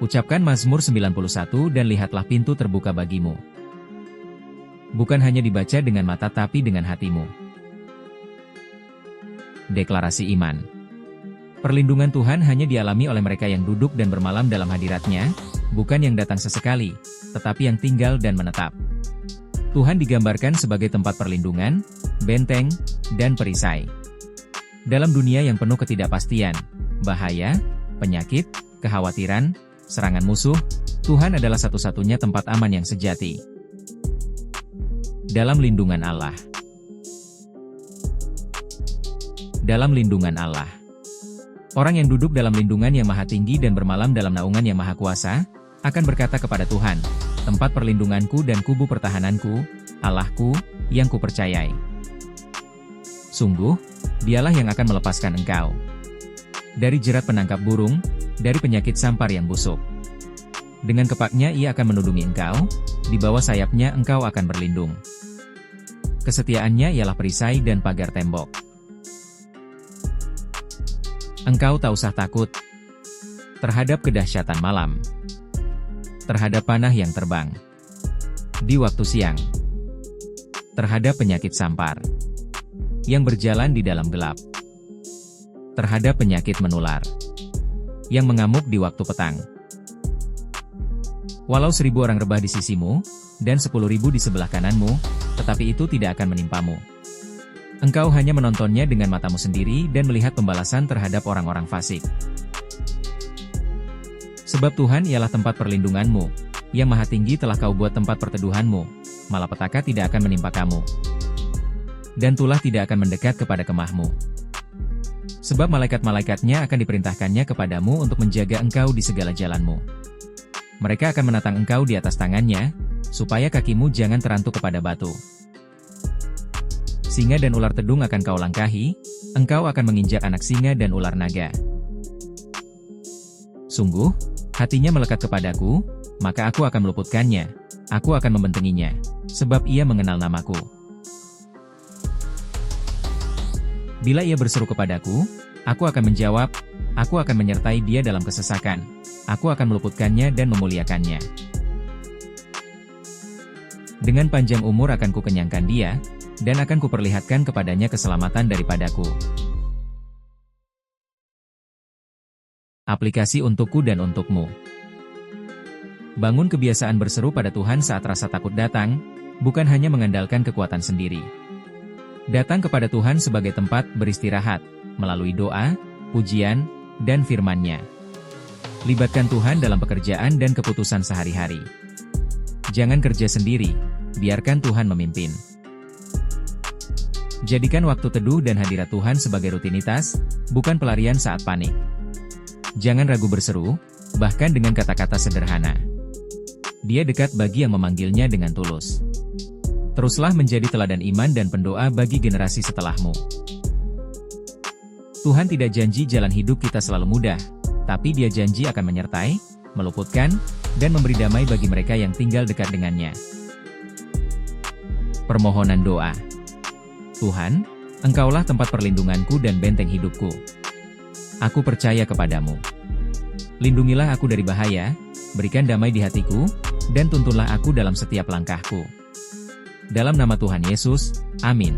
Ucapkan Mazmur 91 dan lihatlah pintu terbuka bagimu. Bukan hanya dibaca dengan mata tapi dengan hatimu. Deklarasi iman. Perlindungan Tuhan hanya dialami oleh mereka yang duduk dan bermalam dalam hadirat-Nya, bukan yang datang sesekali, tetapi yang tinggal dan menetap. Tuhan digambarkan sebagai tempat perlindungan, benteng, dan perisai. Dalam dunia yang penuh ketidakpastian, bahaya, penyakit, kekhawatiran, serangan musuh, Tuhan adalah satu-satunya tempat aman yang sejati. Dalam lindungan Allah. Dalam lindungan Allah. Orang yang duduk dalam lindungan yang maha tinggi dan bermalam dalam naungan yang maha kuasa, akan berkata kepada Tuhan, tempat perlindunganku dan kubu pertahananku, Allahku, yang kupercayai. Sungguh, Dialah yang akan melepaskan engkau dari jerat penangkap burung, dari penyakit sampar yang busuk. Dengan kepaknya Ia akan menudungi engkau, di bawah sayapnya engkau akan berlindung. Kesetiaannya ialah perisai dan pagar tembok. Engkau tak usah takut terhadap kedahsyatan malam, terhadap panah yang terbang di waktu siang, terhadap penyakit sampar yang berjalan di dalam gelap, terhadap penyakit menular yang mengamuk di waktu petang. Walau 1000 orang rebah di sisimu, dan 10.000 di sebelah kananmu, tetapi itu tidak akan menimpamu. Engkau hanya menontonnya dengan matamu sendiri dan melihat pembalasan terhadap orang-orang fasik. Sebab Tuhan ialah tempat perlindunganmu, yang maha tinggi telah kau buat tempat perteduhanmu, malapetaka tidak akan menimpa kamu, dan tulah tidak akan mendekat kepada kemahmu. Sebab malaikat-malaikatnya akan diperintahkannya kepadamu untuk menjaga engkau di segala jalanmu. Mereka akan menatang engkau di atas tangannya, supaya kakimu jangan terantuk kepada batu. Singa dan ular tedung akan kau langkahi, engkau akan menginjak anak singa dan ular naga. Sungguh, hatinya melekat kepadaku, maka aku akan meluputkannya, aku akan membentenginya, sebab ia mengenal namaku. Bila ia berseru kepadaku, aku akan menjawab, aku akan menyertai dia dalam kesesakan, aku akan meluputkannya dan memuliakannya. Dengan panjang umur akan kukenyangkan dia, dan akan kuperlihatkan kepadanya keselamatan daripadaku. Aplikasi untukku dan untukmu. Bangun kebiasaan berseru pada Tuhan saat rasa takut datang, bukan hanya mengandalkan kekuatan sendiri. Datang kepada Tuhan sebagai tempat beristirahat, melalui doa, pujian, dan firman-Nya. Libatkan Tuhan dalam pekerjaan dan keputusan sehari-hari. Jangan kerja sendiri, biarkan Tuhan memimpin. Jadikan waktu teduh dan hadirat Tuhan sebagai rutinitas, bukan pelarian saat panik. Jangan ragu berseru, bahkan dengan kata-kata sederhana. Dia dekat bagi yang memanggilnya dengan tulus. Teruslah menjadi teladan iman dan pendoa bagi generasi setelahmu. Tuhan tidak janji jalan hidup kita selalu mudah, tapi Dia janji akan menyertai, meluputkan, dan memberi damai bagi mereka yang tinggal dekat dengannya. Permohonan doa. Tuhan, Engkaulah tempat perlindunganku dan benteng hidupku. Aku percaya kepadamu. Lindungilah aku dari bahaya, berikan damai di hatiku, dan tuntunlah aku dalam setiap langkahku. Dalam nama Tuhan Yesus, amin.